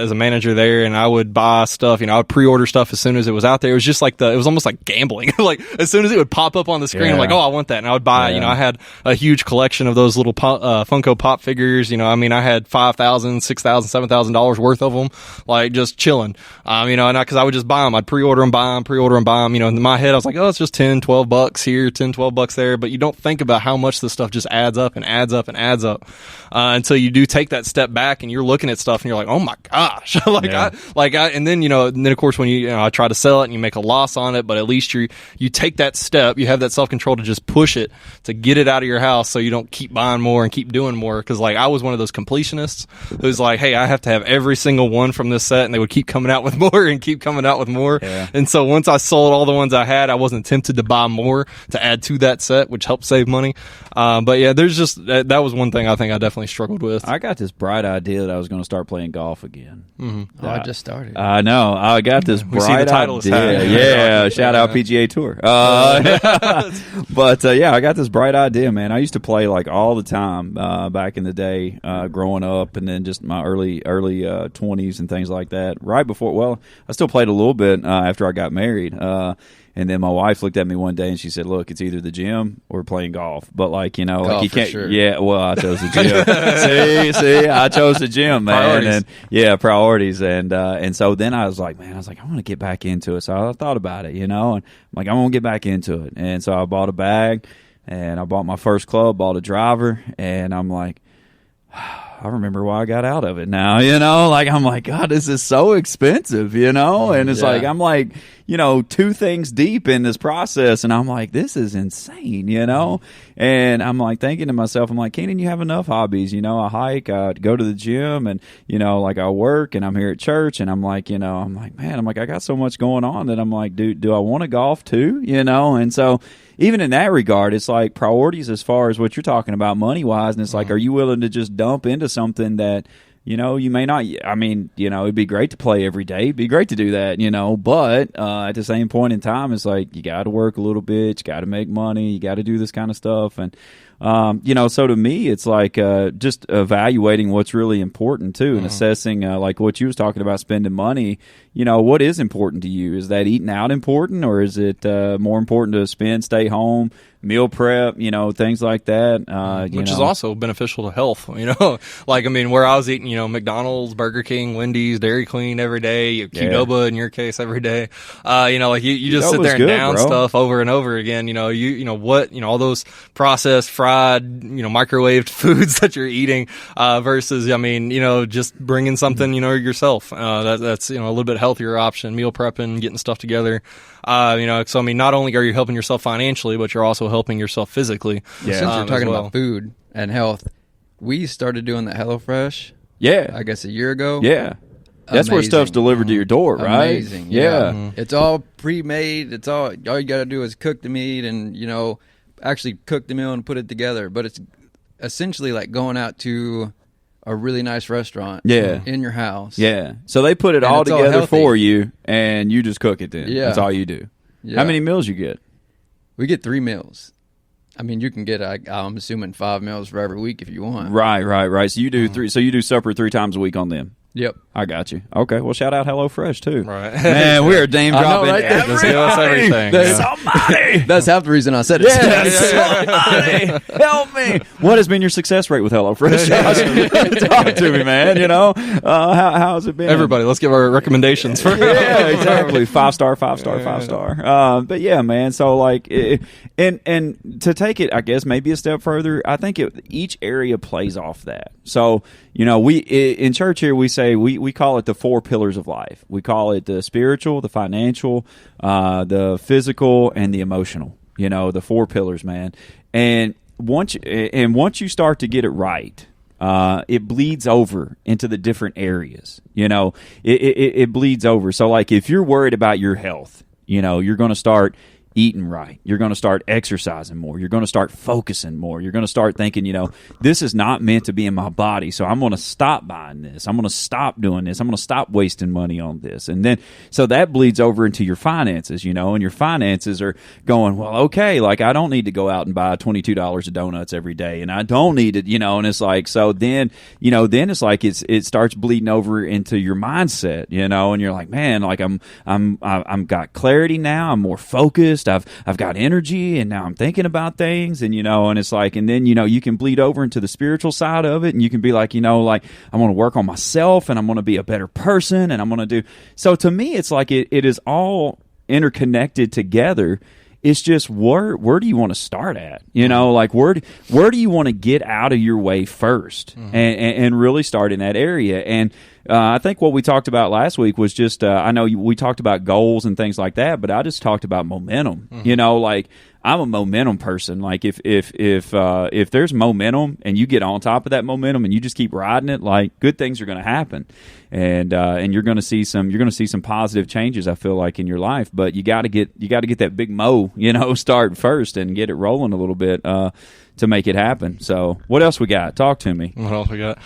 as a manager there, and I would buy stuff, I would pre-order stuff as soon as it was out there. It was just like it was almost like gambling. Like, as soon as it would pop up on the screen, I'm like, oh, I want that. And I would buy it. I had a huge collection of those little Funko Pop figures. I had $5,000, $6,000, $7,000 worth of them, like, just chilling. Because I would just buy them. I'd pre-order them, buy them. In my head, I was like, oh, it's just $10, $12 here, $10, $12 there. But you don't think about how much this stuff just adds up and adds up and adds up until you do take that step back and you're looking at stuff and you're like, oh my gosh. And then of course, when I try to sell it and you make a loss on it, but at least you take that step, you have that self-control to just push it, to get it out of your house so you don't keep buying more and keep doing more. Because, like, I was one of those completionists who's like, hey, I have to have every single one from this set, and they would keep coming out with more and keep coming out with more. Yeah. And so once I sold all the ones I had, I wasn't tempted to buy more to add to that set, which helped save money. But yeah, there's just that was one thing I think I definitely struggled with. I got this bright idea that I was going to start playing golf again. Mm-hmm. I just started. I know. I got this bright idea. Yeah, shout out PGA Tour. But yeah, I got this bright idea, man. I used to play like all the time back in the day, growing up, and then just my early 20s and things like that. Right before, well, I still played a little bit after I got married. And then my wife looked at me one day and she said, "Look, it's either the gym or playing golf." But like, you golf, can't. Sure. Yeah, well, I chose the gym. see, I chose the gym, man. Priorities. And priorities. And so then I was like, I want to get back into it. So I thought about it, and I'm like, I'm gonna get back into it. And so I bought a bag, and I bought my first club, bought a driver, and I'm like, I remember why I got out of it now, like, I'm like, God, this is so expensive, and it's like, I'm like, 2 things deep in this process, and I'm like, this is insane, and I'm like thinking to myself, I'm like, Keenan, you have enough hobbies, I hike, I go to the gym, and, like, I work, and I'm here at church, and I'm like, man, I got so much going on that I'm like, do I want to golf too, and so even in that regard, it's like priorities as far as what you're talking about money-wise, and it's like, are you willing to just dump into something that, you may not, it'd be great to play every day. It'd be great to do that, but at the same point in time, it's like, you got to work a little bit, you got to make money, you got to do this kind of stuff. And, so to me, it's like just evaluating what's really important, too, and assessing, like what you was talking about, spending money. What is important to you? Is that eating out important, or is it more important to stay home, meal prep, things like that? Which is also beneficial to health, like, where I was eating, McDonald's, Burger King, Wendy's, Dairy Queen every day, Qdoba in your case every day. Like you just sit there and down stuff over and over again. All those processed, fried, microwaved foods that you're eating, versus, just bringing something, yourself. That's, a little bit healthier option, meal prepping, getting stuff together. So not only are you helping yourself financially, but you're also helping yourself physically. Yeah. Since you're talking about food and health, we started doing that HelloFresh. Yeah. I guess a year ago. Yeah. That's where stuff's delivered to your door, right? Amazing. Yeah. It's all pre-made. It's all you got to do is cook the meat and, actually cook the meal and put it together. But it's essentially like going out to a really nice restaurant in your house. Yeah. So they put it all together for you, and you just cook it then. Yeah. That's all you do. Yeah. How many meals you get? We get 3 meals. You can get, I'm assuming, 5 meals for every week if you want. Right. So you do 3. So you do supper 3 times a week on them. Yep. I got you. Okay, well, shout out HelloFresh too. Right. Man, we are name dropping right there. Just give us everything. Somebody. That's half the reason I said it. Somebody help me. What has been your success rate with HelloFresh, Josh? Talk to me, man. How has it been? Everybody, let's give our recommendations for Yeah, exactly. 5-star, 5-star, 5-star. But yeah, man. So like, and to take it, I guess maybe a step further, I think each area plays off that. So we in church here we say we call it the 4 pillars of life. We call it the spiritual, the financial, the physical, and the emotional. The 4 pillars, man. And once you start to get it right, it bleeds over into the different areas. It bleeds over. So like if you're worried about your health, you're going to start eating right. You're going to start exercising more. You're going to start focusing more. You're going to start thinking, this is not meant to be in my body, so I'm going to stop buying this. I'm going to stop doing this. I'm going to stop wasting money on this. And then, so that bleeds over into your finances, and your finances are going, well, okay, like I don't need to go out and buy $22 of donuts every day, and I don't need it, and it's like, so then, then it's like it starts bleeding over into your mindset, and you're like, man, like I'm got clarity now. I'm more focused. I've got energy, and now I'm thinking about things, and and it's like, and then you can bleed over into the spiritual side of it, and you can be like, like I want to work on myself, and I'm going to be a better person, and I'm going to do. So to me, it's like it is all interconnected together. It's just where do you want to start at? Like where do you want to get out of your way first, and really start in that area. And I think what we talked about last week was just I know we talked about goals and things like that, but I just talked about momentum. Like I'm a momentum person. Like if there's momentum and you get on top of that momentum and you just keep riding it, like good things are going to happen, and you're going to see some positive changes. I feel like in your life, but you got to get that big mo, start first and get it rolling a little bit to make it happen. So what else we got? Talk to me. What else we got?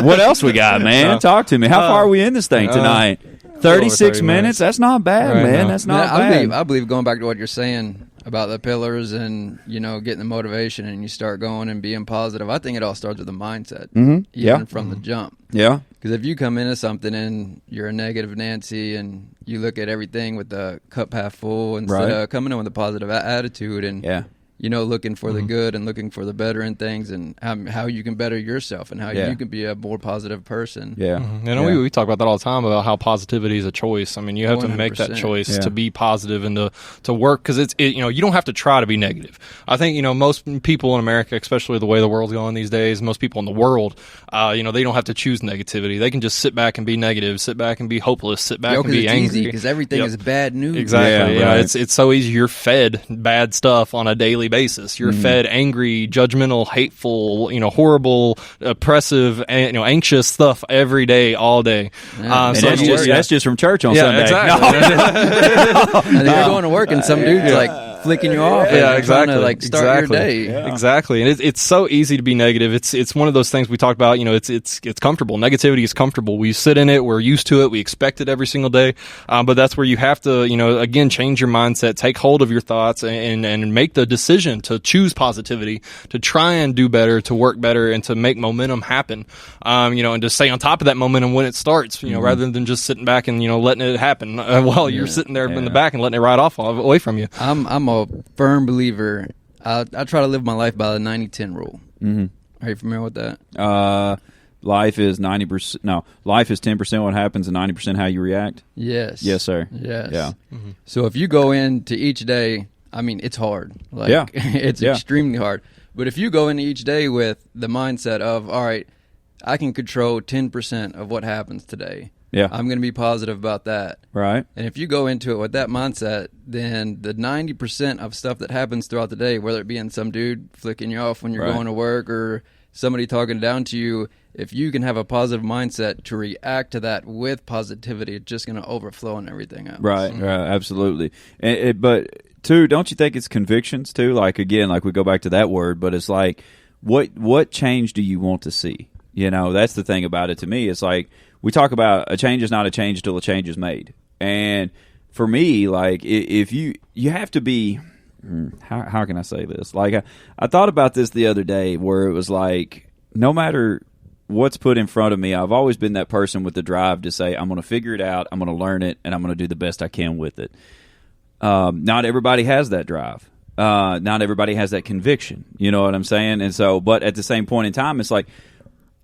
What else we got, man? Talk to me. How far are we in this thing tonight? 36 minutes? That's not bad, right, man. no. That's not bad. I believe going back to what you're saying about the pillars and getting the motivation and you start going and being positive. I think it all starts with the mindset, even from the jump. Yeah. Because if you come into something and you're a negative Nancy and you look at everything with the cup half full instead of coming in with a positive attitude and looking for the good and looking for the better in things and how you can better yourself and how you can be a more positive person. Yeah. We talk about that all the time about how positivity is a choice. I mean, you have 100%. To make that choice to be positive and to work because you don't have to try to be negative. I think, most people in America, especially the way the world's going these days, most people in the world, they don't have to choose negativity. They can just sit back and be negative, sit back and be hopeless, sit back and be angry. It's easy because everything is bad news. Exactly. Yeah, right. It's so easy. You're fed bad stuff on a daily basis. You're fed angry, judgmental, hateful, horrible, oppressive, anxious stuff every day, all day. Yeah. And that's just from church on Sunday. Exactly. And you're going to work and some dude's like flicking you off. Yeah, and exactly. Trying to start your day. Yeah. Exactly. And it's so easy to be negative. It's one of those things we talk about. It's comfortable. Negativity is comfortable. We sit in it. We're used to it. We expect it every single day. But that's where you have to, again, change your mindset, take hold of your thoughts, and make the decision to choose positivity, to try and do better, to work better, and to make momentum happen. And to stay on top of that momentum when it starts. Rather than just sitting back and letting it happen while you're sitting there in the back and letting it ride off away from you. I'm a firm believer. I try to live my life by the 90-10 rule. Mm-hmm. Are you familiar with that? Life is 90%. No, life is 10% what happens and 90% how you react. Yes. Yes, sir. Yes. Yeah. Mm-hmm. So if you go into each day, I mean, it's hard. It's extremely hard. But if you go into each day with the mindset of, all right, I can control 10% of what happens today. Yeah. I'm going to be positive about that. Right. And if you go into it with that mindset, then the 90% of stuff that happens throughout the day, whether it be in some dude flicking you off when you're going to work or somebody talking down to you, if you can have a positive mindset to react to that with positivity, it's just going to overflow and everything else. Right. Absolutely. But, too, don't you think it's convictions, too? Like, again, like we go back to that word, but it's like, what change do you want to see? That's the thing about it to me. It's like, we talk about a change is not a change until a change is made. And for me, like, if you have to be, how can I say this? Like, I thought about this the other day where it was like, no matter what's put in front of me, I've always been that person with the drive to say, I'm going to figure it out, I'm going to learn it, and I'm going to do the best I can with it. Not everybody has that drive. Not everybody has that conviction. You know what I'm saying? And so, but at the same point in time, it's like,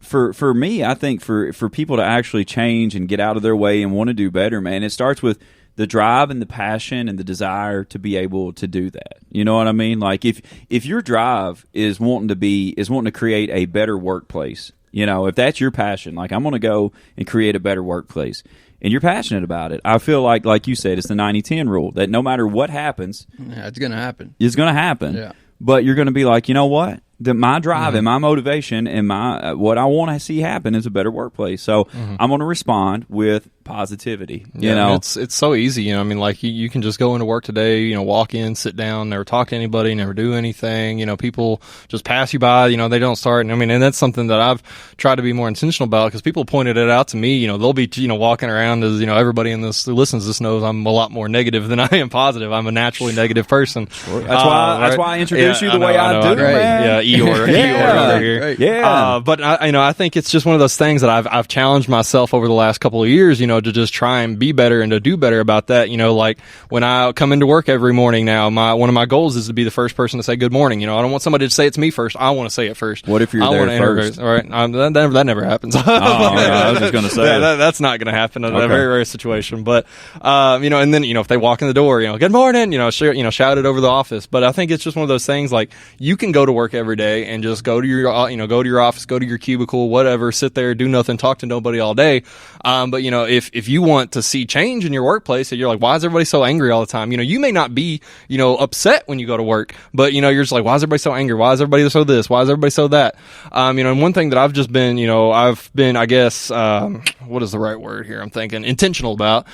for me, I think for people to actually change and get out of their way and want to do better, man, it starts with the drive and the passion and the desire to be able to do that. You know what I mean? Like if your drive is wanting to create a better workplace, you know, if that's your passion, like I'm going to go and create a better workplace, and you're passionate about it, I feel like you said, it's the 90-10 rule, that no matter what happens, it's going to happen. It's going to happen. Yeah. But you're going to be like, you know what? My drive and my motivation and my what I want to see happen is a better workplace. So I'm going to respond with positivity. You know, it's so easy. You know, I mean, like you can just go into work today. You know, walk in, sit down, never talk to anybody, never do anything. You know, people just pass you by. You know, they don't start. And I mean, and that's something that I've tried to be more intentional about, because people pointed it out to me. You know, they'll be walking around as everybody in this who listens to this knows I'm a lot more negative than I am positive. I'm a naturally negative person. Sure. That's why I introduce you the way I do, man. Yeah, Eeyore over here. Right. Yeah. But I think it's just one of those things that I've challenged myself over the last couple of years, to just try and be better and to do better about that. You know, like when I come into work every morning now, one of my goals is to be the first person to say good morning. You know, I don't want somebody to say it's me first. I want to say it first. What if you're there first? All right. That never happens. I was just going to say. That's not going to happen in a very rare situation. But, and then, if they walk in the door, good morning, shout it over the office. But I think it's just one of those things, like, you can go to work every day and just go to your office, go to your cubicle, whatever, sit there, do nothing, talk to nobody all day. But if you want to see change in your workplace, and you're like, why is everybody so angry all the time? You may not be, upset when you go to work, but you're just like, why is everybody so angry? Why is everybody so this? Why is everybody so that? And one thing that I've just been, I guess, what is the right word here? I'm thinking intentional about,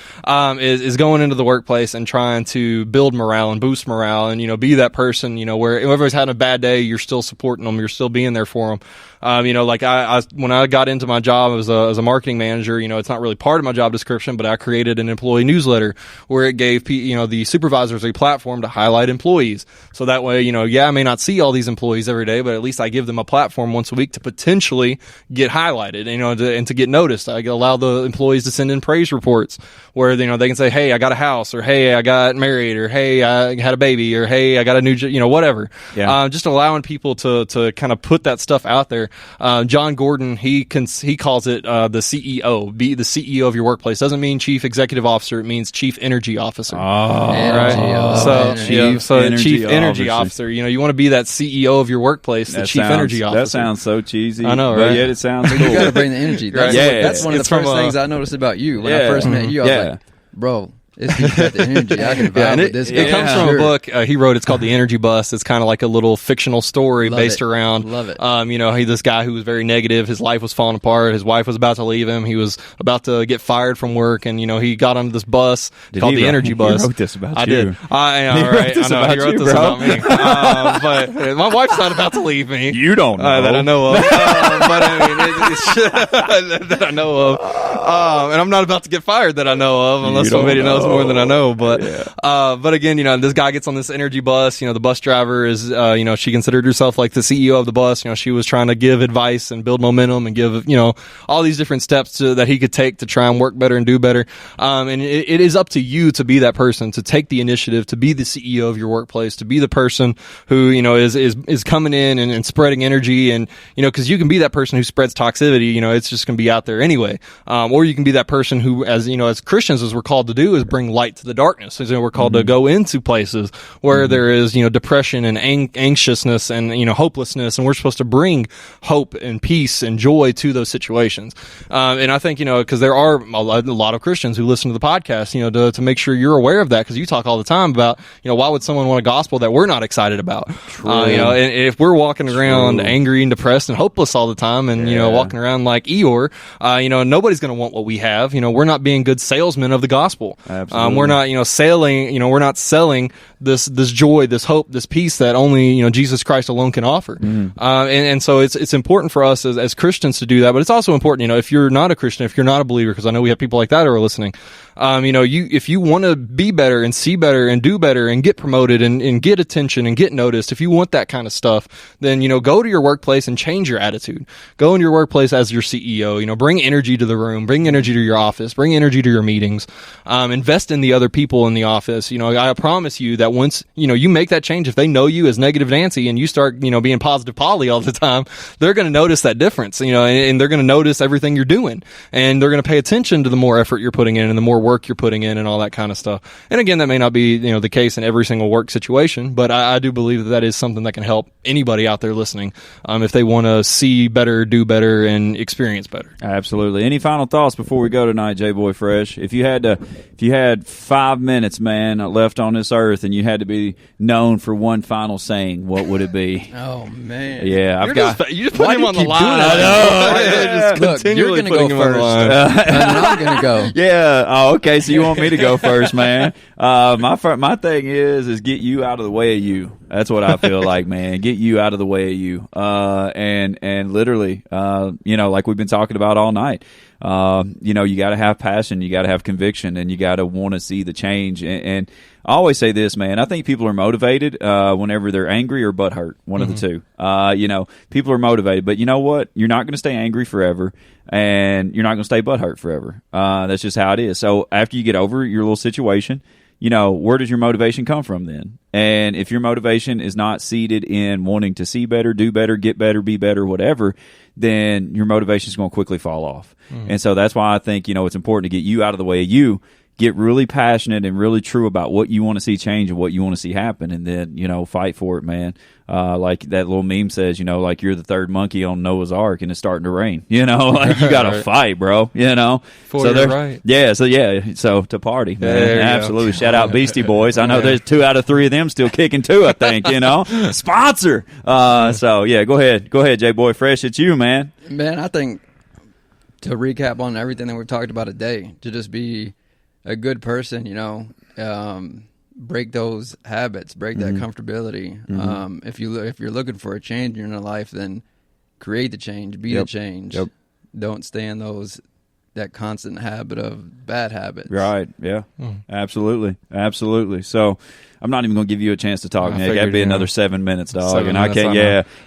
is going into the workplace and trying to build morale and boost morale, and, be that person, where whoever's having a bad day, you're still supporting them, you're still being there for them. Like I when I got into my job as a marketing manager, it's not really part of my job description, but I created an employee newsletter where it gave the supervisors a platform to highlight employees. So that way, I may not see all these employees every day, but at least I give them a platform once a week to potentially get highlighted, and to get noticed. I allow the employees to send in praise reports where they can say, hey, I got a house, or hey, I got married, or hey, I had a baby, or hey, I got a new whatever. Yeah. Just allowing people to kind of put that stuff out there. John Gordon, he calls it the CEO. Be the CEO of your workplace. Doesn't mean chief executive officer. It means chief energy officer. Chief energy officer. You want to be that CEO of your workplace, the chief energy officer. That sounds so cheesy. I know, right? But yet it sounds cool. You got to bring the energy. That's one of the first things I noticed about you when I first met you. I was like, bro, it's got the energy. I can vibe with this guy. It comes from a book he wrote. It's called The Energy Bus. It's kind of like a little fictional story based around. Love it. This guy who was very negative. His life was falling apart. His wife was about to leave him. He was about to get fired from work, and he got on this bus called the Energy Bus. He wrote this about I you. did. I know, right? I know. He wrote this about me. But my wife's not about to leave me. You don't know that I know of. But I mean, that I know of. And I'm not about to get fired that I know of, unless somebody knows more than I know. But again, this guy gets on this energy bus. The bus driver is, she considered herself like the CEO of the bus. She was trying to give advice and build momentum and give, all these different steps that he could take to try and work better and do better. And it is up to you to be that person, to take the initiative, to be the CEO of your workplace, to be the person who, is coming in and spreading energy. And, because you can be that person who spreads toxicity, it's just going to be out there anyway. Or you can be that person who, as Christians, as we're called to do, is bring light to the darkness. We're called to go into places where there is, depression and anxiousness and, hopelessness, and we're supposed to bring hope and peace and joy to those situations. And I think, because there are a lot of Christians who listen to the podcast, to make sure you're aware of that, because you talk all the time about, why would someone want a gospel that we're not excited about? And if we're walking around angry and depressed and hopeless all the time, and, walking around like Eeyore, nobody's going to want what we have. We're not being good salesmen of the gospel. Absolutely. We're not, we're not selling this joy, this hope, this peace that only, Jesus Christ alone can offer. And so it's important for us as Christians to do that, but it's also important, if you're not a Christian, if you're not a believer, because I know we have people like that who are listening, if you want to be better and see better and do better and get promoted and get attention and get noticed, if you want that kind of stuff, then, go to your workplace and change your attitude. Go in your workplace as your CEO, bring energy to the room, bring energy to your office, bring energy to your meetings, invest in the other people in the office. I promise you that once, you make that change, if they know you as Negative Nancy and you start, being Positive Polly all the time, they're going to notice that difference, and they're going to notice everything you're doing, and they're going to pay attention to the more effort you're putting in and the more work you're putting in and all that kind of stuff. And again, that may not be, the case in every single work situation, but I do believe that is something that can help anybody out there listening, if they want to see better, do better, and experience better. Absolutely. Any final thoughts before we go tonight, J-Boy Fresh? If you had 5 minutes, man, left on this earth, and you had to be known for one final saying, what would it be? Oh man, yeah, You just put him on the line. I know. Look, you're going to go first, and I'm going to go. Yeah. Oh, okay. So you want me to go first, man? My thing is get you out of the way of you. That's what I feel like, man. Get you out of the way of you. And literally, like we've been talking about all night. You got to have passion, you got to have conviction, and you got to want to see the change. And I always say this, man. I think people are motivated whenever they're angry or butthurt, one of the two. People are motivated, but you know what? You're not going to stay angry forever, and you're not going to stay butthurt forever. That's just how it is. So after you get over your little situation, where does your motivation come from then? And if your motivation is not seated in wanting to see better, do better, get better, be better, whatever, then your motivation is going to quickly fall off. And so that's why I think, it's important to get you out of the way of you, get really passionate and really true about what you want to see change and what you want to see happen, and then, fight for it, man. Like that little meme says, like you're the third monkey on Noah's Ark and it's starting to rain. Like you got to Right. fight, bro. Right. Yeah, so to party, man. There you Absolutely. go. Shout out Beastie Boys. I know there's 2 out of 3 of them still kicking too, I think, Sponsor. So yeah, go ahead, J-Boy Fresh. It's you, man. Man, I think to recap on everything that we've talked about today, to just be a good person, break those habits, break that comfortability. If you're looking for a change in your life, then create the change, be the change. Yep. Don't stay in that constant habit of bad habits. Right. Yeah. Absolutely. So I'm not even going to give you a chance to talk, I Nick. That'd figured, be another 7 minutes, dog. 7 And I minutes, can't.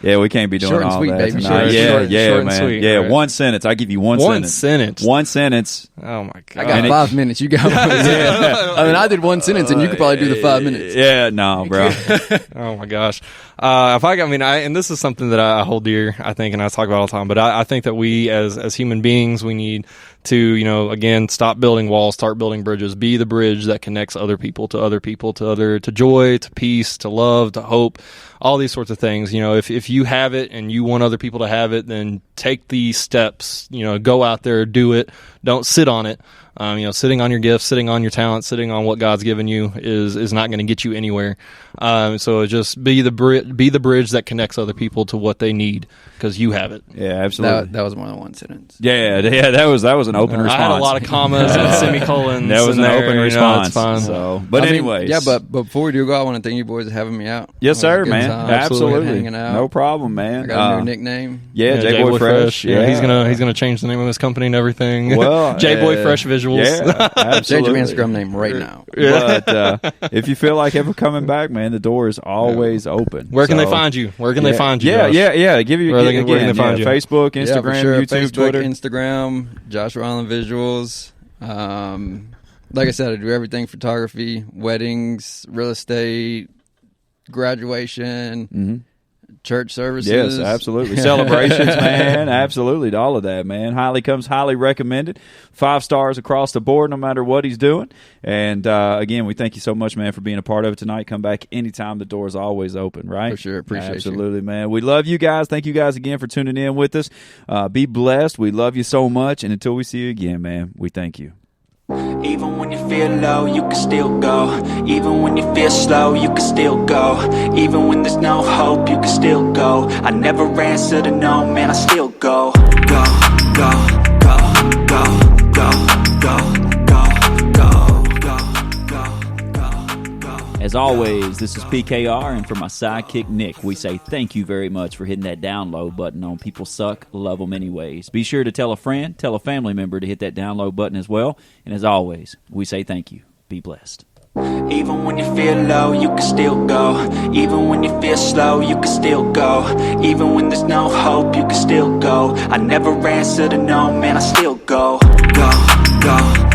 I know. We can't be doing Short and all sweet, that baby. tonight. Short and man. sweet, Yeah. right. 1 sentence. I give you one sentence. One sentence. 1 sentence. Oh my god! I got 5 minutes. You got one. I did 1 sentence, and you could probably do the 5 minutes. Yeah. No, bro. Oh my gosh! And this is something that I hold dear, I think, and I talk about all the time. But I think that we, as human beings, we need to, again, stop building walls, start building bridges. Be the bridge that connects other people, to joy, to peace, to love, to hope, all these sorts of things. If you have it and you want other people to have it, then take these steps. Go out there, do it. Don't sit on it. Sitting on your gifts, sitting on your talent, sitting on what God's given you is not going to get you anywhere. So just be the bridge that connects other people to what they need, because you have it. Yeah, absolutely. That was more than 1 sentence. Yeah. That was an open response. I had a lot of commas and semicolons. That was in an there, open response. It's fine. So, but anyways, but before we do go, I want to thank you boys for having me out. Yes, It was a sir, good man. time. Absolutely. Hanging out. No problem, man. I got a new nickname. Yeah, J-Boy Fresh. Yeah, he's gonna change the name of his company and everything. Well, J-Boy Fresh Visuals. Yeah, absolutely. Change your Instagram name right now. But if you feel like ever coming back, man, the door is always open. Where can they So, find you? Where can they find you? Yeah, Josh? Give you Where again, can they find you? Facebook, Yeah, Instagram, for sure. YouTube, Facebook, Twitter. Instagram, Joshua Allen Visuals. Like I said, I do everything: photography, weddings, real estate, graduation, church services. Yes, absolutely. Celebrations, man. Absolutely. All of that, man. Highly recommended. 5 stars across the board, no matter what he's doing. And again, we thank you so much, man, for being a part of it tonight. Come back anytime. The door is always open, right? For sure. Appreciate you. Absolutely, man. We love you guys. Thank you guys again for tuning in with us. Be blessed. We love you so much. And until we see you again, man, we thank you. Even when you feel low, you can still go. Even when you feel slow, you can still go. Even when there's no hope, you can still go. I never answer to no, man, I still go. Go, go, go, go, go, go, go, go, go. as always, this is PKR, and for my sidekick Nick, we say thank you very much for hitting that download button on People Suck, Love 'Em Anyways. Be sure to tell a friend, tell a family member to hit that download button as well. And as always, we say thank you. Be blessed. Even when you feel low, you can still go. Even when you feel slow, you can still go. Even when there's no hope, you can still go. I never answer to no, man, I still go. Go, go.